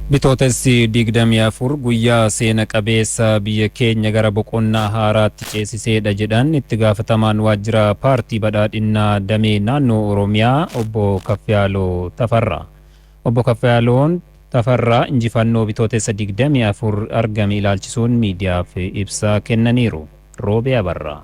Bitootessi digdamii afur guyyaa seena qabeessa biyya keenya gara boqonnaa haaraatti ceesiseedha jedhan itti gaafatamaan waajjira paartii badhaadhinnaa damee naannoo Oromiyaa obbo Kaffiyaaloo Tafarraa. Obbo Kaffiyaaloon Tafarraa injifannoo bitootessa digdamii afur argame ilaalchisuun miidiyaaf ibsa kennaniiru. Roobee Abarraa.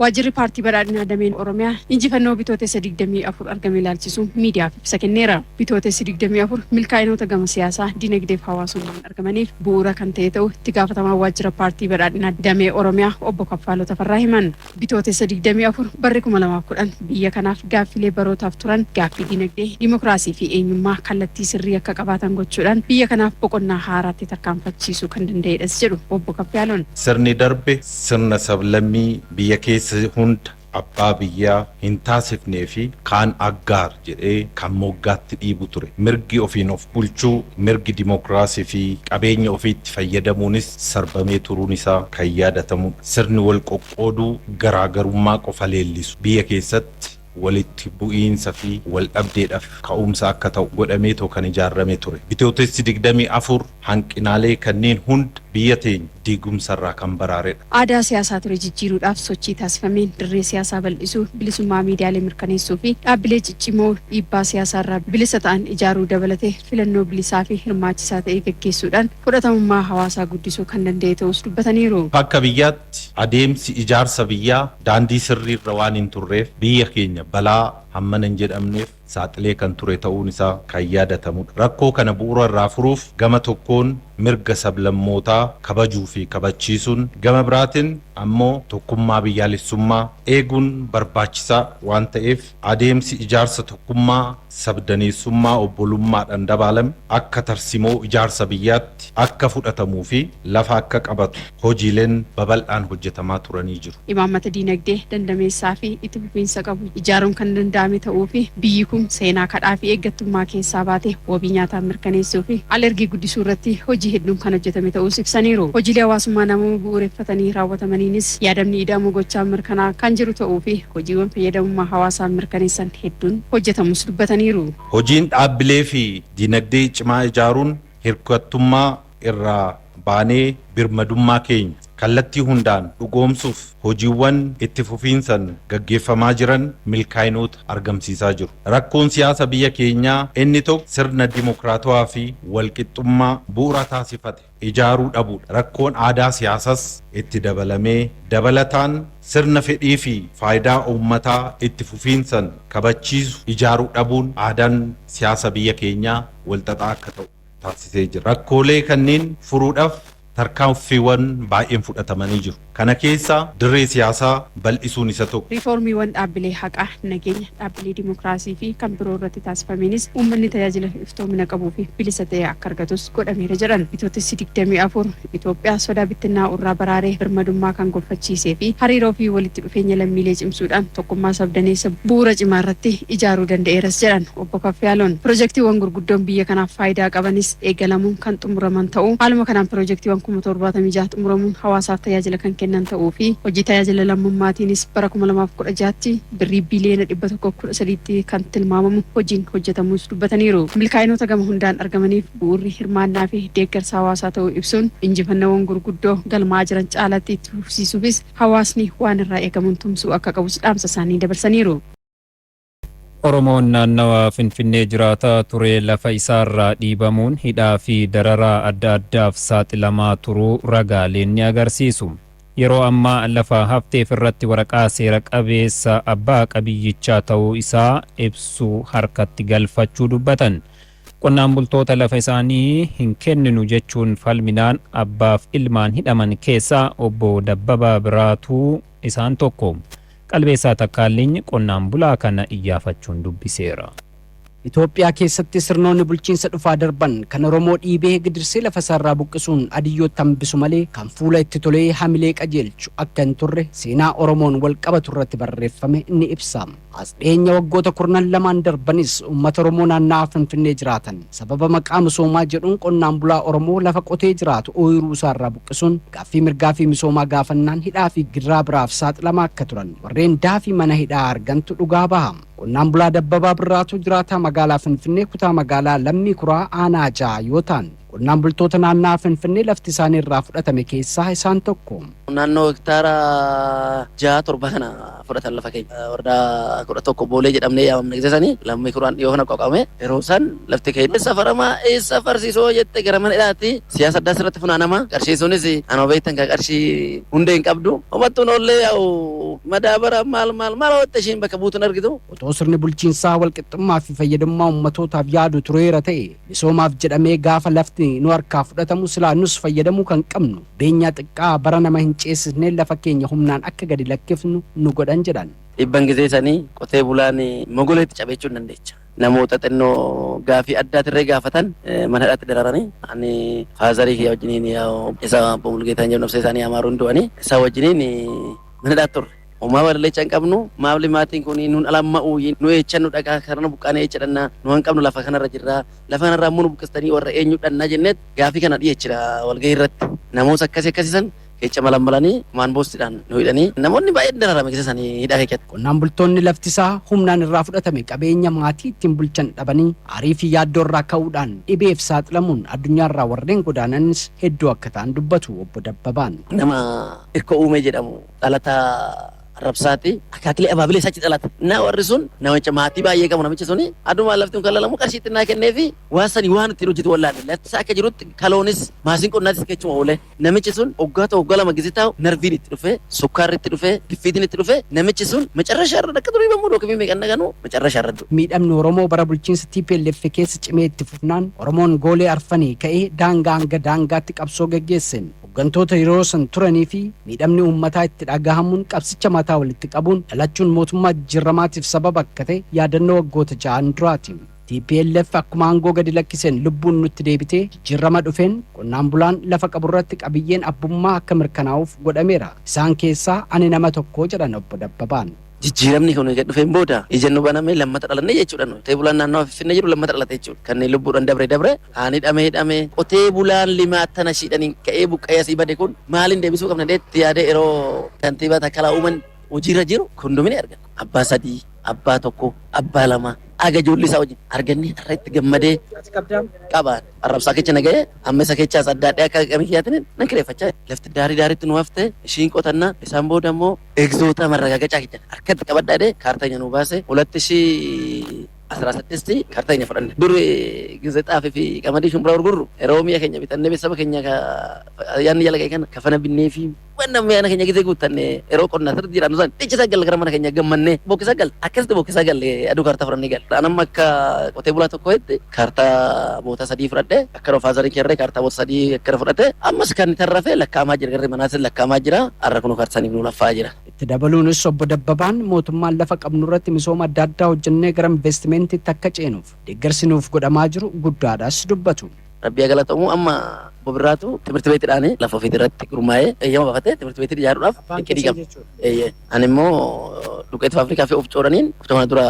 Waajjirri paartii badhaadhinaa dameen Oromiyaa injifannoo bitootessa 24 argame ilaalchisuun miidiyaaf ibsa kenneera. Bitootessi 24 milkaa'inoota gama siyaasaa, dinagdeef hawaasummaan argamaniif bu'uura kan ta'e ta'uu itti gaafatamaa waajjira paartii badhaadhinaa damee Oromiyaa obbo Kaffiyaaloo Tafarraa himan. Bitootessa 24 barri 2010 biyya kanaaf gaaffilee barootaaf turan gaaffii dinagdee, dimokiraasii fi eenyummaa kallattii sirrii akka qabaatan gochuudhaan biyya kanaaf boqonnaa haaraatti tarkaanfachiisuu kan danda'edhas jedhu obbo Kaffiyaaloon. Sirni darbe sirna sablammii biyya keessa hunda abbaa biyyaa hin taasifnee fi kaan aggaar jedhee kan moggaatti dhiibu ture. Mirgi ofiin of bulchuu, mirgi dimokiraasii fi qabeenya ofiitti fayyadamuunis sarbamee turuun isaa kan yaadatamu. Sirni wal qoqqooduu garaagarummaa qofa leellisu biyya keessatti walitti bu'iinsa fi wal dhabdeedhaaf ka'umsa akka ta'u godhamee kan ijaarame ture. Bitootessi 24 hanqinaalee kanneen hunda biyya teenya diigumsarraa kan baraaredha. Aadaa siyaasaa ture jijjiiruudhaaf sochii taasifameen dirree siyaasaa bal'isuu, bilisummaa miidiyaalee mirkaneessuu fi dhaabbilee ciccimoo dhiibbaa siyaasaarraa bilisa ta'an ijaaruu dabalatee filannoo bilisaa fi hirmaachisaa ta'e gaggeessuudhaan fudhatamummaa hawaasaa guddisuu kan danda'e ta'us dubbataniiru. Akka biyyaatti adeemsi ijaarsa biyyaa daandii sirriirra waan hin turreef biyya keenya balaa hammana hin jedhamneef saaxilee kan ture ta'uun isaa kan yaadatamudha. Rakkoo kana bu'uura irraa furuuf gama tokkoon mirga sablammootaa kabajuu fi kabachiisuun, gama biraatiin ammoo tokkummaa biyyaalessummaa eeguun barbaachisaa waan ta'eef adeemsi ijaarsa tokkummaa sabdaneessummaa obbolummaadhaan dabalame akka tarsimoo ijaarsa biyyaatti akka fudhatamuu fi lafa akka qabatu hojiileen babal'aan hojjetamaa turanii jiru. Imaammata diinagdee dandameessaa fi itti fufiinsa qabu ijaaruun kan danda'ame ta'uu fi biyyi kun seenaa kadhaa fi eeggattummaa keessaa baatee wabii nyaataa mirkaneessuu fi alergii guddisuu irratti hojii hedduun kan hojjetame ta'us ibsaniiru. Hojiilee hawaasummaa namoonni bu'uureffatanii raawwatamaniinis yaadamni ida'amuu gochaa mirkanaa kan jiru ta'uu fi hojiiwwan fayyadamummaa hawaasaa mirkaneessan hedduun hojjetamus dubbataniiru. Hojiin dhaabbilee fi dinagdee cimaa ijaaruun hirkattummaa irraa baanee birmadummaa keenya kallattii hundaan dhugoomsuuf hojiiwwan itti fufiinsan gaggeeffamaa jiran milkaa'inoota argamsiisaa jiru. Rakkoon siyaasa biyya keenyaa inni tokko sirna dimokiraatawaa fi walqixxummaa bu'uura taasifate ijaaruu dhabuudha. Rakkoon aadaa siyaasas itti dabalamee dabalataan sirna fedhii fi faayidaa uummataa itti fufiinsan kabachiisu ijaaruu dhabuun aadaan siyaasa biyya keenyaa walxaxaa akka ta'u taasisee jira. Rakkoolee kanneen furuudhaaf tarkaanfiiwwan baay'een fudhatamanii jiru. Kana keessa dirree siyaasaa bal'isuun isa tokko. Riiformiiwwan dhaabbilee haqaa, nageenya, dhaabbilee dimokiraasii fi kan biroo irratti taasifameenis uummanni tajaajila iftoomina qabuu fi bilisa ta'e akka argatus godhameera jedhan. Bitootessi 24 Itoophiyaa sodaa bittinnaa irraa baraaree birmadummaa kan gonfachiisee fi hariiroo fi walitti dhufeenya lammiilee cimsuudhaan tokkummaa sabdaneessa bu'uura cimaa irratti ijaaruu danda'eeras jedhan obbo Kaffiyaaloon. Piroojeektiiwwan gurguddoon biyya kanaaf faayidaa qabanis eegalamuun kan xumuraman ta'uu, haaluma kanaan piroojeektiiwwan 76 xumuramuun hawaasaaf tajaajila kan kennan ta'uu fi hojii tajaajila lammummaatiinis bara 2016tti birrii biliyoona 113tti kan tilmaamamu hojiin hojjetamus dubbataniiru. Milkaa'inoota gama hundaan argamaniif bu'uurri hirmaannaa fi deeggarsa hawaasaa ta'uu ibsuun injifannoowwan gurguddoo galmaa jiran caalaatti itti fufsiisuufis hawaasni waan irraa eegamuun tumsuu akka qabus dhaamsa isaanii dabarsaniiru. Oromoon naannawa Finfinnee jiraataa ture lafa isaarraa dhiibamuun hidhaa fi dararaa adda addaaf saaxilamaa turuu ragaaleen ni agarsiisu. Yeroo ammaa lafa hafteef irratti waraqaa seera qabeessa abbaa qabiyyichaa ta'uu isaa ibsu harkatti galfachuu dubbatan. Qonnaan bultoota lafa isaanii hin kenninu jechuun falminaan abbaaf ilmaan hidhaman keessaa obbo Dabbabaa Biraatuu isaan tokko. Qalbeessaa Takkaalliin qonnaan bulaa kana iyyaafachuun dubbiseera. Itoophiyaa keessatti sirnoonni bulchiinsa dhufaa darban kan Oromoo dhiibee gidirsee lafa isaarraa buqqisuun adiyyootti hambisu malee kan fuula itti tolee hamilee qajeelchu akka hin turre seenaa Oromoon wal qabatu irratti barreeffame ni ibsa. As dhiyeenya waggoota 12 darbanis uummata Oromoo naanna'aa Finfinnee jiraatan sababa maqaa misoomaa jedhuun qonnaan bulaa Oromoo lafa qotee jiraatu ooyiruu isaarraa buqqisuun gaaffii mirgaa fi misoomaa gaafannaan hidhaa fi gidiraa biraaf saaxilamaa akka turan warreen daafii mana hidhaa argantu dhugaa baha. Qonnaan bulaa Dabbabaa Biraatuu jiraataa magaalaa Finfinnee kutaa magaalaa Lammii Kuraa aanaa 6 yoo ta'an qonnaan bultoota naannaa Finfinnee lafti isaanii irraa fudhatame keessaa isaan tokko. Naannoo hektaara 6-7 kana fudhatan lafa keenya warra 11 boolee jedhamnee yaamamne geessanii lammii kuraan dhiyoo kana qoqqaame yeroo san lafti keenya safaramaa eessa farsiisoo jette gara mana hidhaatti siyaasa addaa irratti funaanama qarshii sunis anoo beektan ka qarshii hundee hin qabdu hubattuun ollee yaa'u madaabara maal hojjette ishiin bakka buutuun argitu. Otoo sirni bulchiinsaa walqixxummaa fi fayyadamummaa ummatootaaf yaadu tureera ta'e misoomaaf jedhamee gaafa lafti nu harkaa fudhatamu silaa nus fayyadamuu kan qabnu beenyaa xiqqaa bara nama hin ceesisnee lafa keenya humnaan akka gadi lakkifnu nu godhan jedhan. Dhibban gisee sanii qotee bulaan mogoleetti cabechuu hin dandeecha. Namoota xinnoo gaafii addaatirree gaafatan mana hidhaatti dararanii ani faazarii kiyya wajjiniin isa Mulgeetaa jedhamu nafsa isaanii amaaruun du'anii isa wajjiniin mana hidhaatti turre. Uumaa walleechaa hin qabnu maafli maatiin kun nuun alamma'uu nu eechannu dhaqaa karana buqqaanee eechadhanna nu hin qabnu lafa kanarra jirra lafa kanarraa immoo nu buqqistanii warra eenyu dhannaa jenneet gaafii kana dhiyeechira walgahii irratti namoota akkasiisan kecha malammalanii maan boostiidhaan nu hidhanii namoonni baay'een dararame keessanii hidhaa keessatti. Qonnaan bultoonni laftisaa humnaan irraa fudhatame qabeenya maatii ittiin bulchan dhabanii aarii fi yaaddoo irraa ka'uudhaan dhibeef saaxilamuun addunyaarraa warreen godaananis hedduu akka ta'an dubbatu obbo Dabbabaan. Nama hirka uumee jedhamu dhalataa rabsaati akaakilee abaabilee isaatti dhalata na warri sun namicha maatii baay'ee qabu namichi suni adumaan laftiin kan lalamu qarshiitti naa kennee fi waan ittiin hojjetu wallaale lafti akka jirutti kaloonis maasiin qonnaatis keechuma oole namichi sun waggaa lama gizii taa'u narviin itti dhufe sukkaarri itti dhufe giffiitiin itti dhufe namichi sun macarrashaa irra akka durii bammuu dhookimii meeqan dhaganu macarrashaa irra miidhamni Oromoo bara bulchiinsa TPLF keessa cimee itti fufnaan Oromoon goolee arfanii ka'ee daangaa hanga daangaatti qabsoo geggeessan hooggantoota yeroo san turanii fi miidhamni uummataa itti dhagahamuun qabsicha mataa walitti qabuun dhalachuun mootummaa jijjiiramaatiif sababa akka ta'e yaadannoo waggoota 6 duraati. TPLF akkuma aangoo gadi lakkiseen lubbuun nutti deebitee jijjiirama dhufeen qonnaan bulaan lafa qaburratti qabiyyeen abbummaa akka mirkanaa'uuf godhameera. Isaan keessaa ani nama tokko jedhan obbo Dabbabaan. Jijjiiramni kun egaa dhufeen booda ijannoo banamee lammata dhalanne jechuudha. Qotee bulaan naannoo Finfinnee jiru lammata dhalate jechuudha. Kanneen lubbuudhaan dabre ani hidhamee qotee bulaan limaatana shiidhaniin ka'ee buqqa'ee asii bade kun maaliin deebisuu qabna deetti yaadee yeroo kantiibaa takkalaa uuman hojiirra jiru kondomini argan. Abbaa 3, abbaa 1, abbaa 2 aga ijoollee isaa wajjin arganne irra itti gammadee qabaan arrabsaa kecha nagahee amma isa kechaas addaadhee akka qamiyyaatiin nan kireeffachaa lafti daariitti nu hafte ishiin qotannaa isaan booda immoo egzoota marragaagachaa kecha harkatti qabadhaadhee kaartanya nu baase 2016 kaartanya fudhanne dur gizexaafii fi qamadii shumburaa gurgurru yeroo mi'a keenya bitannee beessaba keenya yaanni jala kana kafana binnee fi wanna mi'a keenya gizee guuttanne yeroo qonnaa sirri jedhamu san dhiichisa gal gara mana keenya gammannee bokkisa gal akkasitti bokkisa gal aduu kaartaa fudhannee gal anamma akka qotee bulaa tokko hetti kaartaa boota 3 fudhadhe akka rofaazarii kerree kaartaa boota 3 akka fudhate ammas kan tarrafe lakkaamaa jira garri manaatiin lakkaamaa jira har'a kun kaartaaniif nu laffaa jira. Itti dabaluunis obbo Dabbabaan mootummaan lafa qabnu irratti misooma adda addaa hojjennee gara investimentii akka ceenuuf deeggarsi nuuf godhamaa jiru guddaadhaas dubbatu. Rabbi galatamu amma bobiraatu timirti beetiidhaan lafa ofii irratti gurmaa'ee eeyyama baafatee timirti beetii ijaaruudhaaf eqqidii qaba. Ani immoo duqeetu Afrikaa fi of cooraniin kutaa dura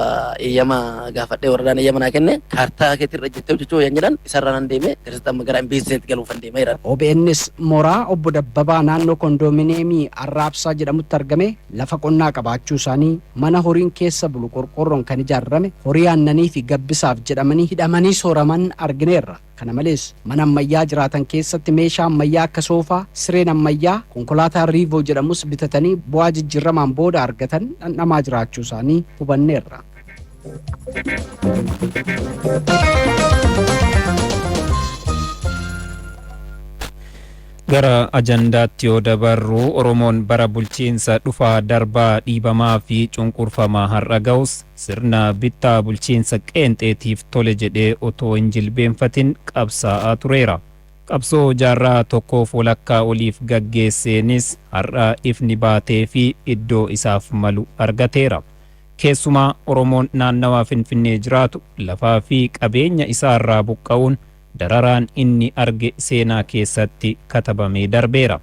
eeyyama gaafadhee waradaan eeyyama naa kenne kaartaa keetii irra jettee hojjechuu yan jedhan isarraa nan deemee keessatti amma gara investimentii galuufan deemaa jira. OBN's mooraa obbo Dabbabaa naannoo kondominiyeemii Arraabsaa jedhamutti argame lafa qonnaa qabaachuu isaanii mana horiin keessa bulu qorqorroon kan ijaarame horii aannanii fi gabbisaaf jedhamanii hidhamanii sooraman argineerra. Kana malees mana ammayyaa jiraatan keessatti meeshaa ammayyaa akka soofaa, sireen ammayyaa, konkolaataa Riivoo jedhamus bitatanii bu'aa jijjiiramaan booda argatan dhandhamaa jiraachuu isaanii hubanneerra. Gara ajandaatti yoo dabarru Oromoon bara bulchiinsa dhufaa darbaa dhiibamaa fi cunqurfamaa har'a ga'us sirna bittaa bulchiinsa qeenxeetiif tole jedhee otoo hin jilbeenfatin qabsaa'aa tureera. Qabsoo jaarraa tokkoof walakkaa oliif gaggeesseenis har'a ifni baatee fi iddoo isaaf malu argateera. Keessumaa Oromoon naannawaa Finfinnee jiraatu lafaa fi qabeenya isaarraa buqqa'uun dararaan inni arge seenaa keessatti katabamee darbeera.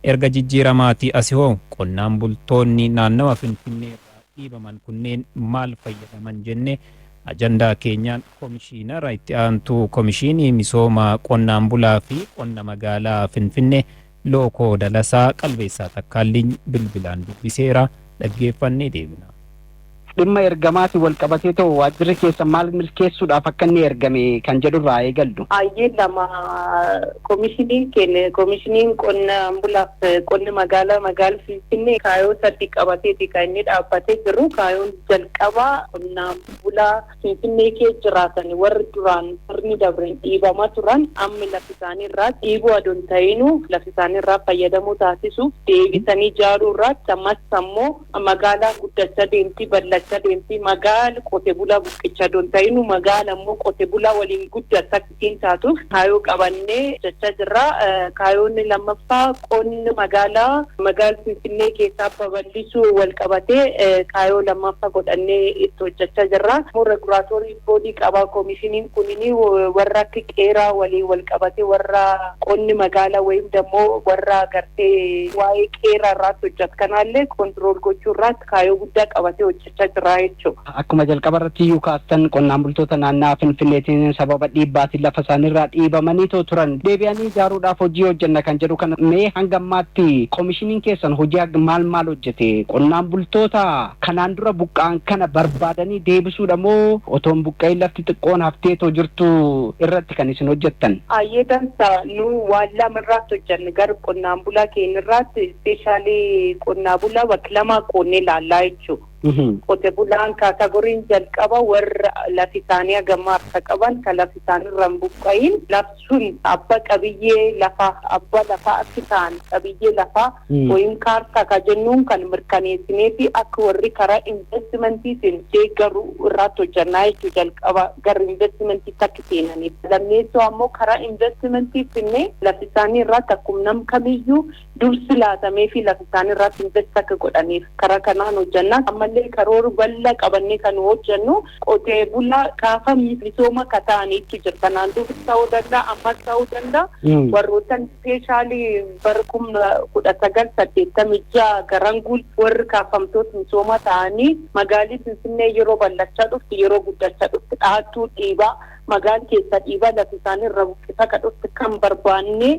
Erga jijjiiramaatii asii hoo qonnaan bultoonni naannawa Finfinnee irraa dhiibaman kunneen maal fayyadaman jenne ajandaa keenyaan komishiinara itti aantuu komishinii misooma qonnaan bulaa fi qonna magaalaa Finfinnee Lookoo Dalasaa Qalbeessaa Takkaalliin bilbilaan dubbiseera dhaggeeffannee deebina. dhimma ergamaati wal qabatee ta'u waajjirri keessa maal milkeessuudhaaf akka inni ergame kan jedhurraa eegallu. Ayyee lama koomishiniin qonnaan bulaaf qonni magaalaa Finfinnee kaayoo sadii qabateeti kan inni dhaabbatee jiru. Kaayoon jalqabaa qonnaan bulaa Finfinnee keessa jiraatan warri duraan sirni dabreen dhiibamaa turan amma lafa isaanii irraa dhiibuu adoon ta'inuu lafa isaanii irraa fayyadamuu taasisuuf deebisanii ijaaruu irratti ammas ammoo magaalaa guddachaa deemti bal'achaa deemti magaala qote bulaa buqqichaa adoon ta'inuu magaala ammoo qote bulaa waliin guddata ittiin taatuuf kaayoo qabannee jechaa jirra. Kaayoonni lammaffaa qonni magaalaa Finfinnee keessaa babal'isuu wal qabatee kaayoo lammaffaa godhannee itti hojjechaa jirra. Regulaatorii boodii qabaa koomishiniin kunini warra akka qeeraa waliin wal qabatee warra qonni magaalaa wayim dammoo warra gartee waa'ee qeeraa irratti hojjetu kanaallee kontirool gochuu irratti kaayoo guddaa qabatee hojjechaa jira jechuudha. Akkuma jalqaba irratti iyyuu kaastan qonnaan bultoota naannaa Finfinneetiin sababa dhiibbaatiin lafa isaaniirraa dhiibamanii turan deebi'anii ijaaruudhaaf hojii hojjenna kan jedhu kana mee hanga ammaatti koomishiniin keessan hojii maal hojjete qonnaan bultoota kanaan dura buqqaan kana barbaadanii deebisuudha moo otoon buqqa'ee lafti xiqqoon hafteetoo jirtu irratti kan isin hojjettan? Ayyee dansa nu waan lama irratti hojjenne gara qonnaan bulaa keenya irratti ispeeshaalii qonnaan bulaa bakka lama qoonnee ilaallaa jechuudha. Qote bulaan kaatagoriin jalqaba warra lafi isaanii hagammaa harka qaban kan lafi isaanii irraa hin buqqa'iin lafsun abba qabiyyee lafaa abba lafaa akka ta'an qabiyyee lafaa wayin kaartaa ka jennuun kan mirkaneessinee fi akka warri karaa investimentiin deeggaru irratti hojjannaa jechuu jalqaba gara investimentii akka seenaniif. Lammeessoo ammoo karaa investimentiif innee lafi isaanii irratti akkuma nam kamiyyuu dursi laatamee fi lafi isaanii irratti invest akka godhaniif karaa kanaan hojjannaa. Ammallee karoora bal'aa qabannee kan hojjennu qotee bulaa gaafa misooma kataaniitu jira. Kanaan duubis ta'uu danda'a ammas ta'uu danda'a. Warroottan ispeeshaalii bara 1986 Garanguul warri kaafamtoota misooma ta'anii magaalii Finfinnee yeroo bal'achaa dhufti yeroo guddachaa dhufti dhaattuu dhiibaa magaalaa keessa dhiibaa lafi isaanii irra buqqisa ka dhufti kan barbaanne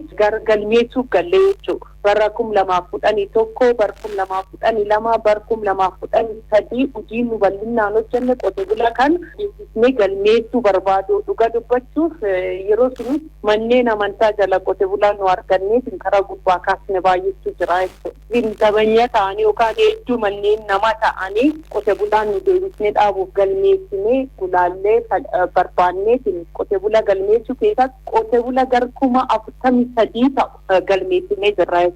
galmeessuuf gallee jechuudha. Bara 2011 bara 2012 bara 2013 hojiin nu bal'inaan hojjenne qote bulaa kan beeksisnee galmeessuu barbaadu dhuga dubbachuuf yeroo sun manneen amantaa jala qote bulaa nu arganneef karaa gubbaa kaasne baay'eetu jira jechuudha. Tabanya ta'anii yookaan hedduu manneen nama ta'anii qote bulaan nu deebisnee dhaabuuf galmeessinee gulaallee barbaannee qote bulaa galmeessuu keessatti qote bulaa gara 43 ta'u galmeessinee jirra jechuudha.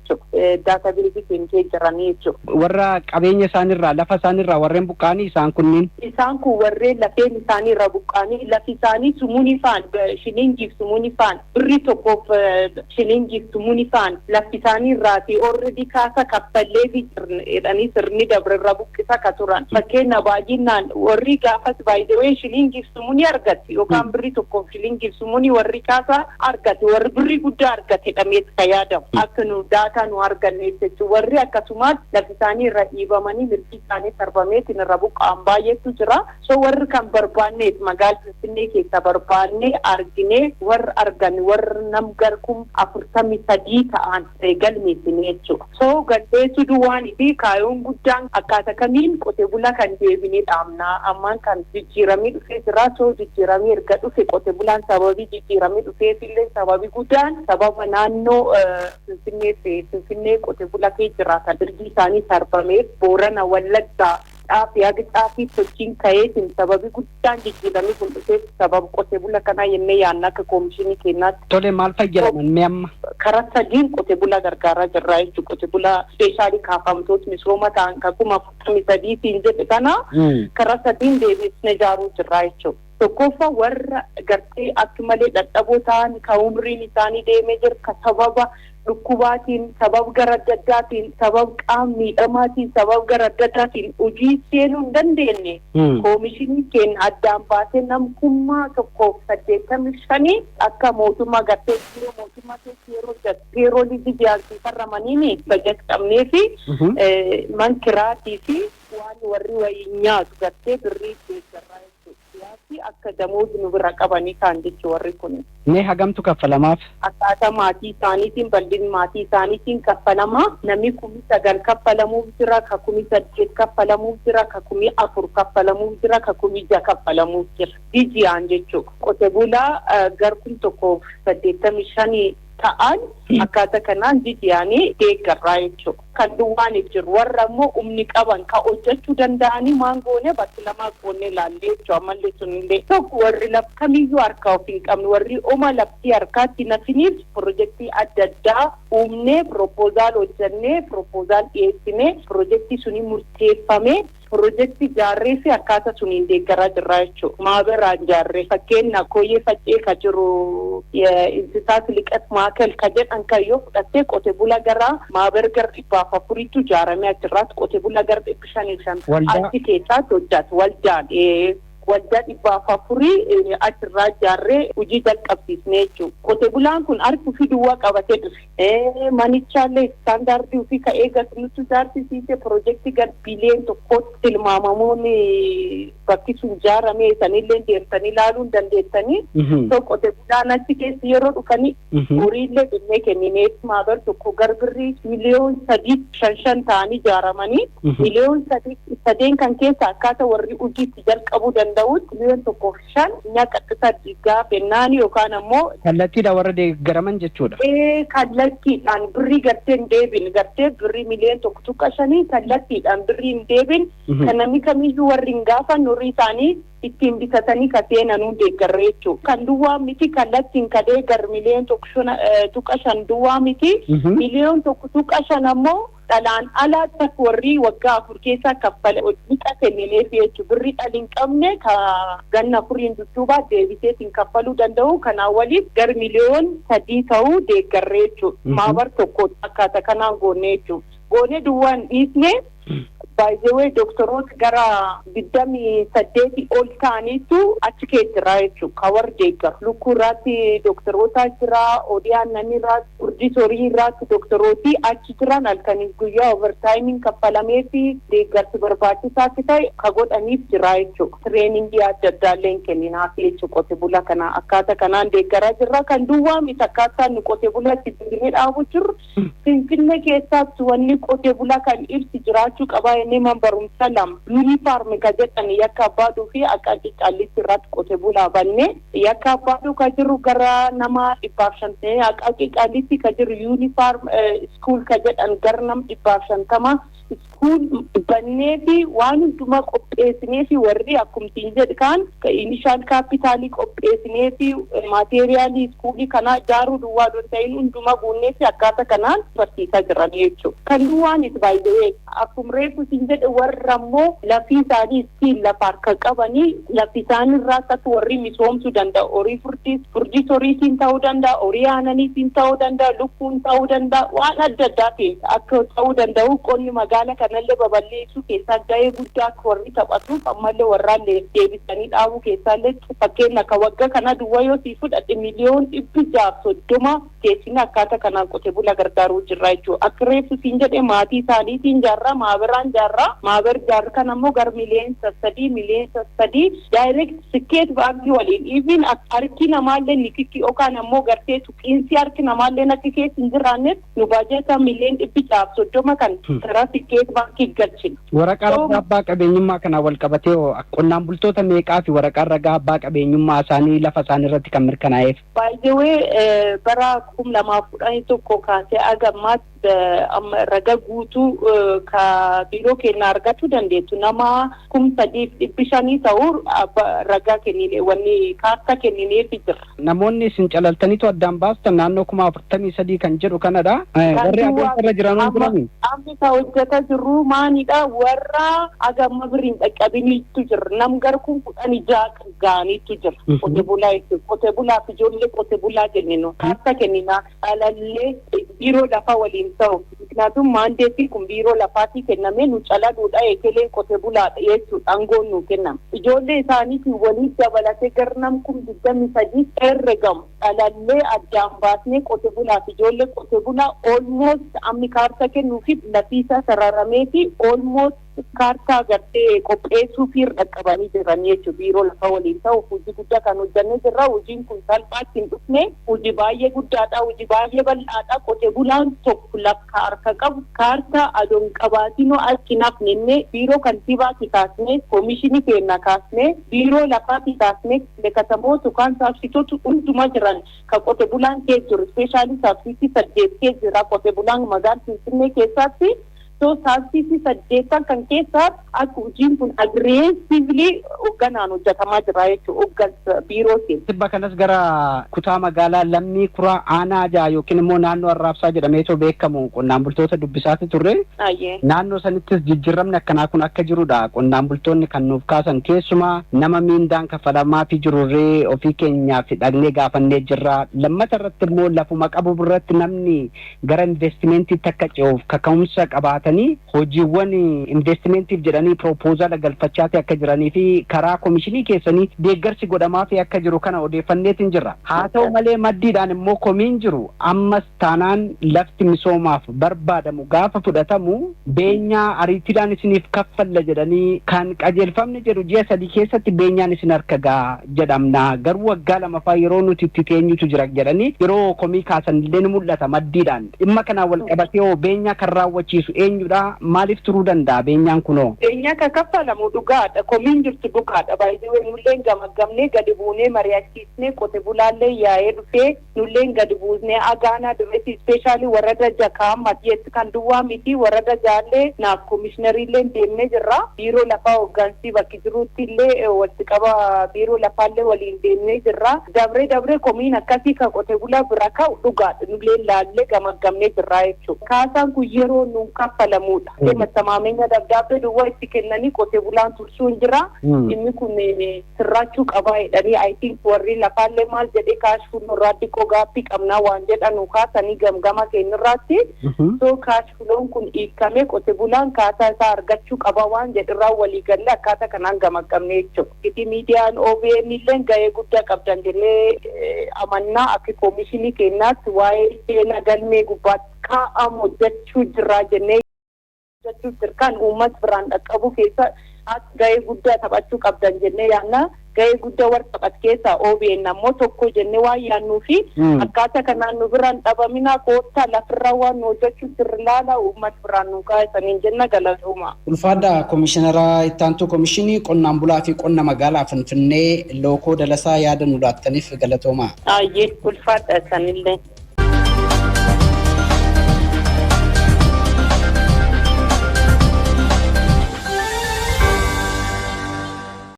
Daatabeesii keenya jiranii jechuudha. Warra qabeenya isaaniirraa lafa isaaniirraa warreen buqqaanii isaan kunniin? Isaan kun warreen lafeen isaaniirraa buqqaanii lafi isaanii sumuunii faan shilingiif sumuunii faan birrii tokkoof shilingiif sumuunii faan lafi isaaniirraa fi orredi kaasa kaffallee fi jedhanii sirni dabrerra buqqisa ka turan. Fakkeenya baay'inaan warri gaafas baay'ee shilingiif sumuunii argatti yookaan birrii tokkoof shilingiif sumuunii warri kaasa argatti warri birrii guddaa argate dhameet ka yaadamu. Akka nu daataa nu arganne jechuudha. Warri akkasumas lafi isaanii irra dhiibamanii mirgi isaanii sarbameetiin irra buqqaan baay'eetu jira. So warri kan barbaanneef magaalaa Finfinnee keessa barbaannee arginee warri argan warri nam garkum 43 ta'an galmeessine jechuudha. So galmeessuu duwwaanii fi kaayoon guddaan akkaataa kamiin qote bulaa kan deebinee dhaabnaa ammaan kan jijjiiramee dhufee jira. So jijjiiramee erga dhufe qote bulaan sababii jijjiiramee dhufeefillee sababii guddaan sababa naannoo Finfinnee qote bulaa kee jiraatan mirgi isaanii sarbameef Boorana Wallaggaa xaafii sochiin ka'eetiin sababii guddaan jijjiiramee kun dhufeef sababa qote bulaa kanaa yennee yaadna akka koomishinii keenyaatti. Tole maal fayyadaman mee amma? Karaa sadiin qote bulaa gargaaraa jirra jechuudha. Qote bulaa ispeeshaalii kaafamtoota misooma ta'an kan 43 jedhe kana karaa sadiin deebisnee ijaaruu jirra jechuudha. Tokkoffaa warra gartee akka malee dadhaboo ta'an kan umriin isaanii deemee jiru kan sababa dhukkubaatiin sababa gara adda addaatiin sababa qaama miidhamaatiin sababa gara adda addaatiin hojii seenuu hin dandeenye koomishinii keenya addaan baasee namkummaa 185 akka mootummaa gartee yeroo mootummaa keessa yeroo peeroolii biyyaarsiifarramanii bajet qabnee fi mankiraatii fi waan warri wayii nyaatu gartee birrii keessarraa akka damooti nu bira qabanii kaan jechuu warri kun. Mee hagamtu kaffalamaaf? Akkaataa maatii isaaniitiin bal'inni maatii isaaniitiin kaffalama. Namni 9,000 kaffalamuuf jira, ka 8,000 kaffalamuuf jira, ka 4,000 kaffalamuuf jira, ka 6,000 kaffalamuuf jira. Jijiyaan jechuudha. Qote bulaa garkuun 185 ta'an akkaataa kanaan jijiyaanii deeggarraa jechuudha. Kan duwwaan jiru warra immoo humni qaban ka hojjechuu danda'anii maangoonee bakki lamaa qoonnee laallee jechuudha. Ammallee sunillee tokko warri kamiyyuu harkaa of hin qabne warri oma laftii harkaatti nafiniif piroojeektii adda addaa uumnee piroopozaal hojjennee piroopozaal dhiyeessinee piroojeektii suni murteeffamee piroojeektii jaarree fi akkaataa suniin deeggaraa jirra jechuudha. Maaberaan jaarree fakkeenya kooyyee faccee ka jiru insisaat liqat maakal ka jedhan kan yoo fudhattee qote bula gara maaber gar 400 ijaaramee achirraatti qote bula gar 500 achi keessaatti hojjata waldaan waldaa 400 achirraa jaarree hojii jalqabsiisnee jechuudha. Qote bulaan kun harki fi duwwaa qabatee dhufe. Manichaallee istaandaardii ofii ka eegatu nutti ijaarsisiise piroojeektii gar biiliyoona tokkootti tilmaamamuun bakki sun ijaaramee sanillee deemtanii ilaaluu hin dandeessanii. Qote bulaan achi keessa yeroo dhufanii horiillee dhinnee kennineef maabar tokko gar birrii miliyoona 3.5 ta'anii ijaaramanii miliyoona 3 kan keessa akkaataa warri hojiitti jalqabuu danda'utti miliyoona 1.5 nyaaqaxisa diigaa pennaanii yookaan ammoo kallattiidhaan warra deeggaraman jechuudha. Kallattiidhaan birrii gartee hin deebin gartee birrii miliyoona 1.5 kallattiidhaan birrii hin deebin kan namni kamiyyuu warri hin gaafan horii isaanii ittiin bitatanii ka seenanuu deeggarree jechuudha. Kan duwwaa miti kallattiin ka deeggar miliyoona 1.5 duwwaa miti miliyoona 1.5 ammoo dhalaan alaatti warri waggaa 4 keessaa kaffala liqa kennineef jechuudha. Birrii dhalin qabne ka ganna 4 dudduubaa deebiseetiin kaffaluu danda'u kanaan waliif gar miliyoona 3 ta'uu deeggarree jechuudha. Maabar tokko akkaataa kanaan goonee jechuudha. Goonee duwwaan dhiisne baay'ee doktoroota gara 28 ol ta'aniitu achi keessirraa jechuudha. Ka warra deeggaru. Lukkuu irraatti doktoroota jira, odeeffannoo irraatti, urjisorii irraatti doktorooti achi jiran halkanii guyyaa overtaayimin kaffalamee fi deeggarsi barbaachisaa ta'e ka godhaniif jira jechuudha. Tireeningii adda addaallee kenninaaf jechuudha qote bula kana akkaataa kanaan deeggaraa jirra. Kan duwwaa miti akkaataa nu qote bulatti deebinee dhaabu jirru Finfinnee keessatti wanni qote bula kan ibsi jiraachuu qaba. Neman barumsa lama yuunifaarmi ka jedhan yakka abbaaduu fi akka qixxaallitti irratti qote bulaa banne yakka abbaaduu ka jiru gara nama 150 akka qixxaallitti ka jiru yuunifaarm iskuul ka jedhan gara nama 150 iskuul bannee fi waan hundumaa qopheessinee fi warri akkumtiin jedhan inishaal kaapitaalii qopheessinee fi maateeriyaalii iskuulii kana ijaaruu duwwaa ta'in hundumaa guunnee fi akkaataa kanaan barsiisaa jiran jechuudha. Kan duwwaan itti baay'ee akkuma reefu jedhe warra ammoo lafii isaanii ittiin lafa harka qabanii lafi isaanii irraa akka warri misoomsuu danda'a. Horii furdis horiitiin ta'uu danda'a, horii aananiitiin ta'uu danda'a, lukkuun ta'uu danda'a, waan adda addaatiin akka ta'uu danda'u qonni magaala kanallee babal'eessuu keessaa gahee guddaa akka warri taphatuuf ammallee warraallee deebisanii dhaabuu keessaallee fakkeenya akka waggaa kana duwwaa yoo sii fudhate miliyoona 630 keessina akkaataa kanaan qote bula gargaaruu jirra jechuudha. Akka reefu jedhe maatii isaaniitiin jaarraa maaberaan maaber jaarraa kan ammoo gar miliyoona 3 direct sikeet baankii waliin even harki namaallee nikikki yookaan ammoo gartee tuqiinsi harki namaallee nakki keessa hin jiraanneef nu baajata miliyoona 630 kan karaa sikeet baankii galchina. Waraqaa ragaa abbaa qabeenyummaa kana wal qabatee qonnaan bultoota meeqaa fi waraqaa ragaa abbaa qabeenyummaa isaanii lafa isaanii irratti kan mirkanaa'eef? Baay'ee bara 2011 kaasee agammaatti raga guutuu ka biiroo keenya argachuu dandeettu nama 3,500 ta'uu ragaa kennine wanni kaartaa kennineef jira. Namoonni isin calaltaniitu addaan baastan naannoo 43 kan jedhu kanadha. Warri adeemsarra jiran hundumanii. Amma isa hojjeta jirru maanidha warra agamma biriin dhaqqabiniitu jira. Nam garkuun 16 gaaniitu jira. Qote bulaa jechuudha. Qote bulaaf ijoollee qote bulaa kenninu. Kaartaa kennina calallee biiroo lafa waliin ta'u. ምክንያቱም ማንዴቲ kun biiroo lafaatii kenname nu calaluudha eekelee qote bulaadha jechuudha aangoon nu kennama. Ijoollee isaaniitiin waliin dabalatee garnam kun 23 herregamu calallee addaan baasnee qote bulaaf ijoollee qote bulaa almost ammi kaartaa kennuufi lafiisa sarara ijaarameeti almost kaartaa gartee qopheessuu fi dhaqqabanii jiran jechuudha. Biiroo lafa waliin ta'u hojii guddaa kan hojjannee jirra. Hojiin kun salphaatti hin dhufne hojii baay'ee guddaadha, hojii baay'ee bal'aadha. Qotee bulaan tokko lafa harka qabu kaartaa adoon qabaatinoo achi nafnenne biiroo kantiibaatti kaasnee koomishinii keenya kaasnee biiroo lafaatti kaasnee lekatamoota yookaan saabsitoota hundumaa jiran kan qotee bulaan keessa jiru ispeeshaalii saabsitii 8 keessa jira qotee bulaan magaalaa Finfinnee keessatti. So saabsitii 8 kan keessaa akka hojiin kun agreessively hoogganaan hojjetamaa jira jechuudha hooggansa biirootiin. Tibba kanas gara kutaa magaalaa Lammii Kuraa Aanaa Jaa yookiin immoo naannoo Arraabsaa jedhameetoo beekamu qonnaan bultoota dubbisaatti turre. Naannoo sanittis jijjiiramni akkanaa kun akka jirudha. Qonnaan bultoonni kan nuuf kaasan keessumaa nama miindaan kaffalamaa fi jirurree ofii keenyaaf dhaqnee gaafannee jirra. Lammata irratti immoo lafuma qabu birratti namni gara investimentiitti akka ce'uuf kaka'umsa qabaata. hojiiwwan investimentiif jedhanii proposal galfachaati akka jiranii fi karaa komishinii keessanii deeggarsi godhamaaf akka jiru kana odeeffanneetiin jirra. Haa ta'u malee maddiidhaan immoo komiin jiru ammas taanaan lafti misoomaaf barbaadamu gaafa fudhatamu beenyaa ariitiidhaan isiniif kaffalla jedhanii kan qajeelfamni jedhu ji'a 3 keessatti beenyaan isin harka gaa jedhamna garuu waggaa 2 yeroo nuti itti teenyutu jira jedhanii yeroo komii kaasan illee ni mul'ata maddiidhaan dhimma kanaa wal qabatee beenyaa kan raawwachiisu maaliif turuu danda'a beenyaan kunoo? Beenyaa kan kaffalamu dhugaadha. Komiin jirtu dhugaadha. Baay'ee nulleen gamaggamnee gadi buunee mari'achiisnee qote bulaallee yaa'ee dhufee nulleen gadi buusnee agaanaa dureetti ispeeshaalii warra jakaa matiyeetti kan duwwaa miti warra jaallee naaf komishinariillee deemnee jirra. Biiroo lafaa hooggansii bakki jirutti illee walitti qaba biiroo lafaallee waliin deemnee jirra. Dabree komiin akkasii kan qote bulaa bira ka'u dhugaadha. Nulleen laallee gamaggamnee jirra jechuudha. Kaasaan kun yeroo nuun kaffalamudha. Mattamaamenya dabdaabbee duwwaa itti kennanii qotee bulaan tursuun jira. Inni kun sirraachuu qabaa jedhanii I think warri lafaallee maal jedhee kaashfuun irraa xiqqoo gaaffii qabnaa waan jedhanu kaasanii gamgama keenyarraatti. So kaashfuloon kun hiikamee qotee bulaan kaasaa isaa argachuu qaba waan jedhirraa walii galle akkaataa kanaan gamaggamne jechuudha. Giti miidiyaan OBN illee gahee guddaa qabdan jennee amannaa akka koomishinii keenyaatti waa'ee seena galmee gubbaatti kaa'amu hojjechuu jirraa jennee hojjechuu dirqaan uummata biraan dhaqqabu keessa gahee guddaa taphachuu qabdan jennee yaadna. Gahee guddaa warra taphat keessaa OBN ammoo tokko jennee waan yaadnuu fi akkaataa kanaan nu biraan dhabaminaa koottaa lafirraa waan nu hojjechuu sirrilaala uummata biraan nu kaasaniin jenna galatooma. Ulfaadhaa Komishineraa Ittaantuu Komishinii Qonnaan Bulaa fi Qonna Magaalaa Finfinnee Lookoo Dalasaa yaada nu laattaniif galatooma. Ulfaadhaa sanillee.